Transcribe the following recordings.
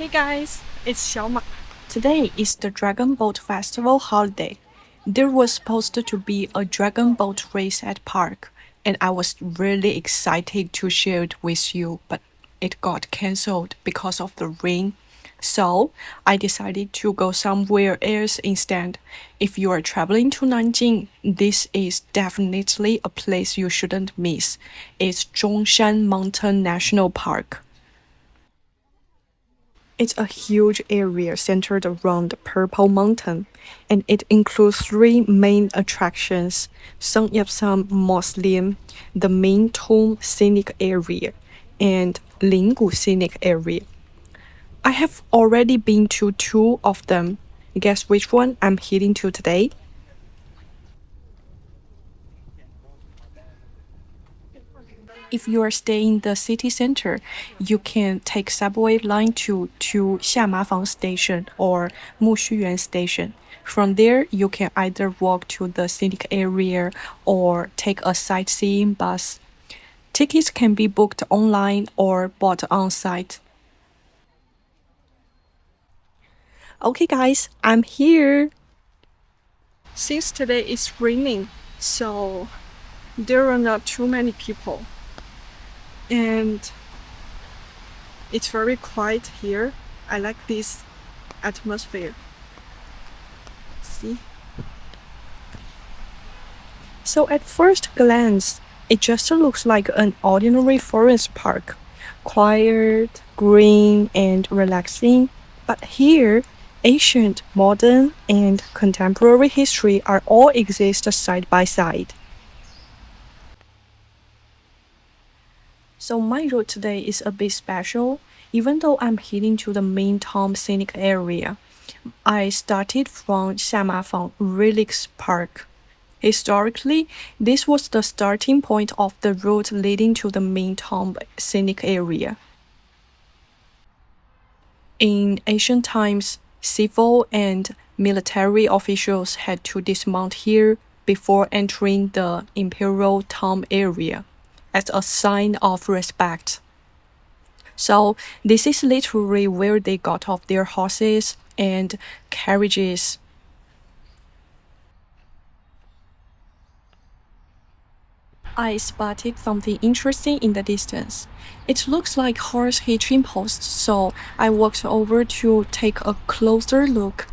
Hey guys, it's Xiaoma. Today is the Dragon Boat Festival holiday. There was supposed to be a dragon boat race at park, and I was really excited to share it with you, but it got cancelled because of the rain. So I decided to go somewhere else instead. If you are traveling to Nanjing, this is definitely a place you shouldn't miss. It's Zhongshan Mountain National Park. It's a huge area centered around Purple Mountain, and it includes three main attractions: Shangyapsam Mausoleum, the main tomb scenic area, and Linggu scenic area. I have already been to two of them. Guess which one I'm heading to today? If you are staying in the city center, you can take subway line to Xiamafang Station or Muxuyuan Station. From there, you can either walk to the scenic area or take a sightseeing bus. Tickets can be booked online or bought on site. Okay, guys, I'm here. Since today is raining, so there are not too many people. And it's very quiet here. I like this atmosphere. See? So at first glance, it just looks like an ordinary forest park. Quiet, green, and relaxing. But here, ancient, modern, and contemporary history are all exist side by side. So my route today is a bit special. Even though I'm heading to the main town scenic area, I started from Xiamafang Relics Park. Historically, this was the starting point of the route leading to the main town scenic area. In ancient times, civil and military officials had to dismount here before entering the imperial town area as a sign of respect. So this is literally where they got off their horses and carriages. I spotted something interesting in the distance. It looks like horse hitching posts, so I walked over to take a closer look.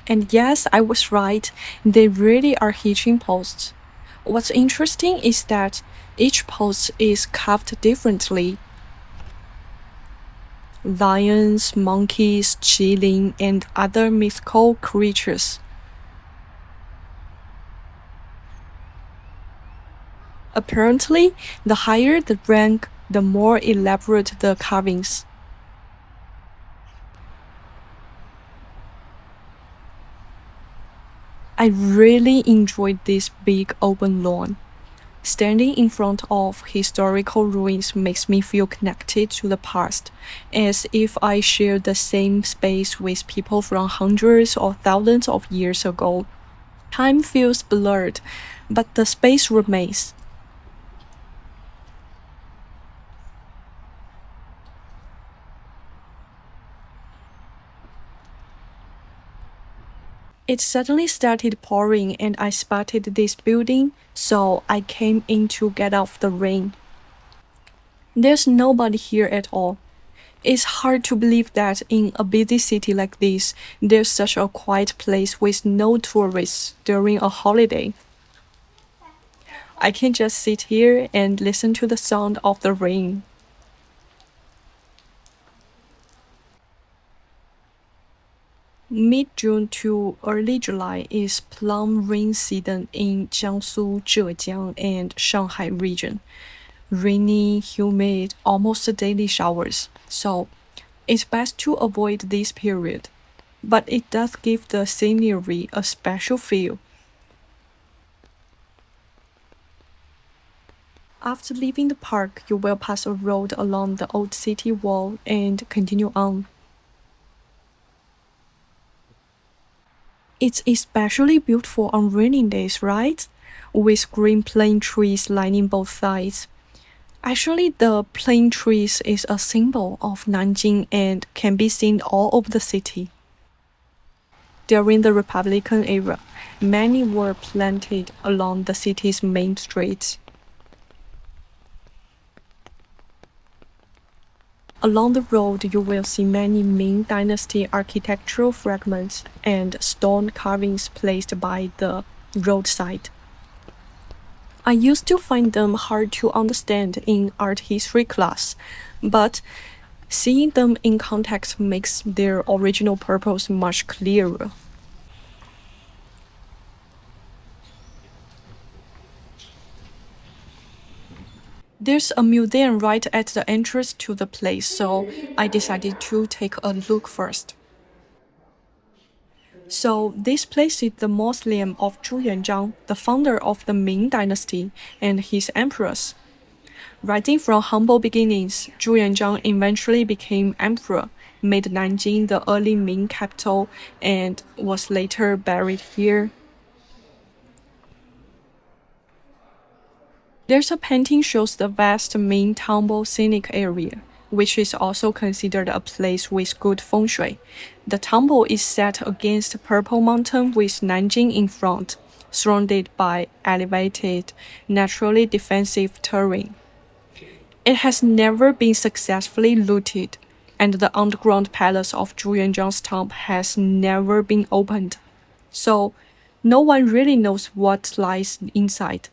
And yes, I was right, they really are hitching posts. What's interesting is that each post is carved differently. Lions, monkeys, qilin, and other mythical creatures. Apparently, the higher the rank, the more elaborate the carvings. I really enjoyed this big open lawn. Standing in front of historical ruins makes me feel connected to the past, as if I share the same space with people from hundreds or thousands of years ago. Time feels blurred, but the space remains. It suddenly started pouring and I spotted this building, so I came in to get off the rain. There's nobody here at all. It's hard to believe that in a busy city like this, there's such a quiet place with no tourists during a holiday. I can just sit here and listen to the sound of the rain. Mid-June to early July is plum rain season in Jiangsu, Zhejiang, and Shanghai region. Rainy, humid, almost daily showers. So it's best to avoid this period. But it does give the scenery a special feel. After leaving the park, you will pass a road along the old city wall and continue on. It's especially beautiful on rainy days, right? With green plane trees lining both sides. Actually, the plane trees is a symbol of Nanjing and can be seen all over the city. During the Republican era, many were planted along the city's main streets. Along the road, you will see many Ming Dynasty architectural fragments and stone carvings placed by the roadside. I used to find them hard to understand in art history class, but seeing them in context makes their original purpose much clearer. There's a museum right at the entrance to the place, so I decided to take a look first. So this place is the mausoleum of Zhu Yuanzhang, the founder of the Ming Dynasty, and his emperors. Rising from humble beginnings, Zhu Yuanzhang eventually became emperor, made Nanjing the early Ming capital, and was later buried here. There's a painting shows the vast Ming Temple scenic area, which is also considered a place with good feng shui. The temple is set against Purple Mountain with Nanjing in front, surrounded by elevated, naturally defensive terrain. It has never been successfully looted, and the underground palace of Zhu Yuanzhang's tomb has never been opened. So, no one really knows what lies inside.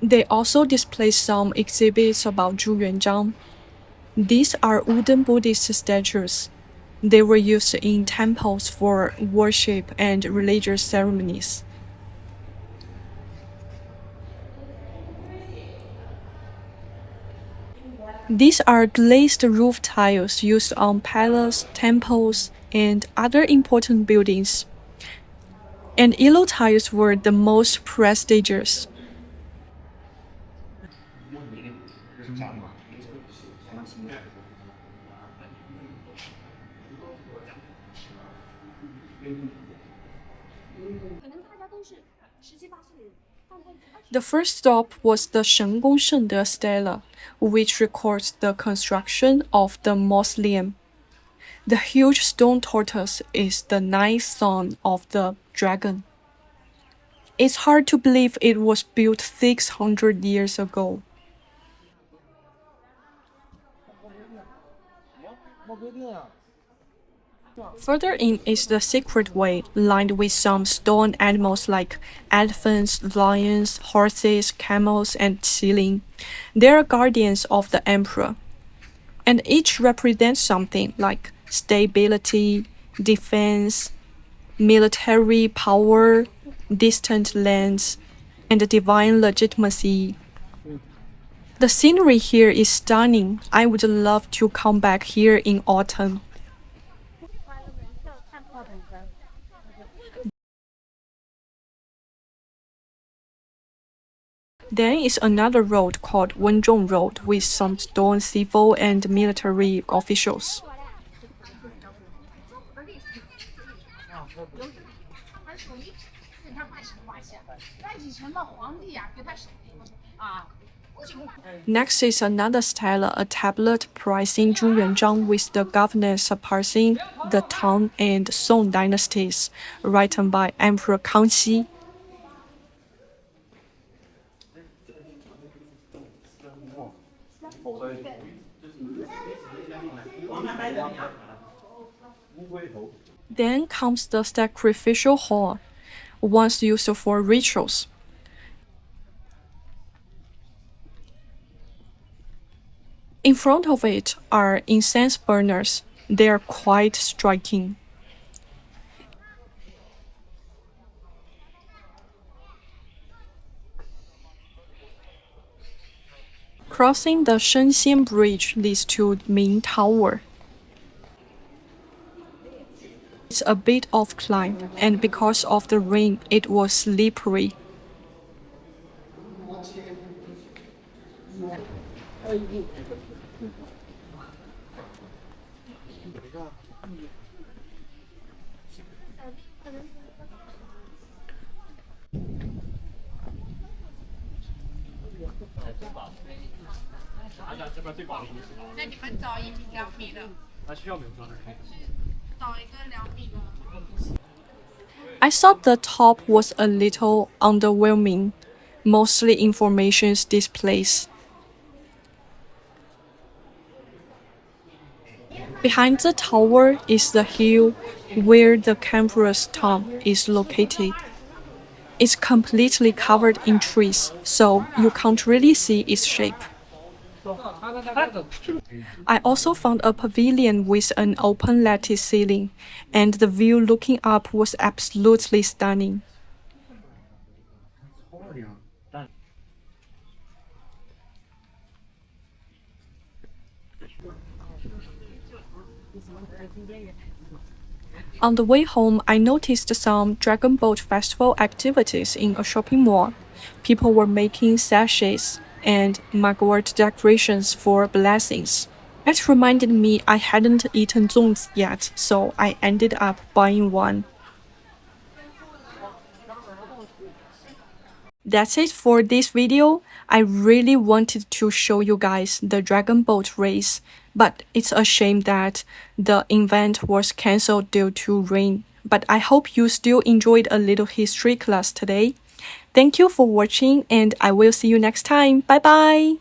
They also display some exhibits about Zhu Yuanzhang. These are wooden Buddhist statues. They were used in temples for worship and religious ceremonies. These are glazed roof tiles used on palaces, temples, and other important buildings. And yellow tiles were the most prestigious. The first stop was the Gongsheng stela, which records the construction of the mausoleum. The huge stone tortoise is the ninth son of the dragon. It's hard to believe it was built 600 years ago. Further in is the secret way, lined with some stone animals like elephants, lions, horses, camels, and qilin. They are guardians of the emperor, and each represents something like stability, defense, military power, distant lands, and divine legitimacy. The scenery here is stunning. I would love to come back here in autumn. Then is another road called Wenzhong Road with some stone civil and military officials. Next is another stele, a tablet praising Zhu Yuanzhang with the governors surpassing the Tang and Song dynasties, written by Emperor Kangxi. Then comes the sacrificial hall, once used for rituals. In front of it are incense burners. They are quite striking. Crossing the Shenzhen Bridge leads to Ming Tower. It's a bit of climb, and because of the rain, it was slippery. I thought the top was a little underwhelming, mostly information displays. Behind the tower is the hill where the campus tomb is located. It's completely covered in trees, so you can't really see its shape. I also found a pavilion with an open lattice ceiling, and the view looking up was absolutely stunning. On the way home, I noticed some Dragon Boat Festival activities in a shopping mall. People were making sachets and mugwort decorations for blessings. It reminded me I hadn't eaten zongs yet, so I ended up buying one. That's it for this video. I really wanted to show you guys the Dragon Boat race, but it's a shame that the event was cancelled due to rain. But I hope you still enjoyed a little history class today. Thank you for watching, and I will see you next time. Bye bye!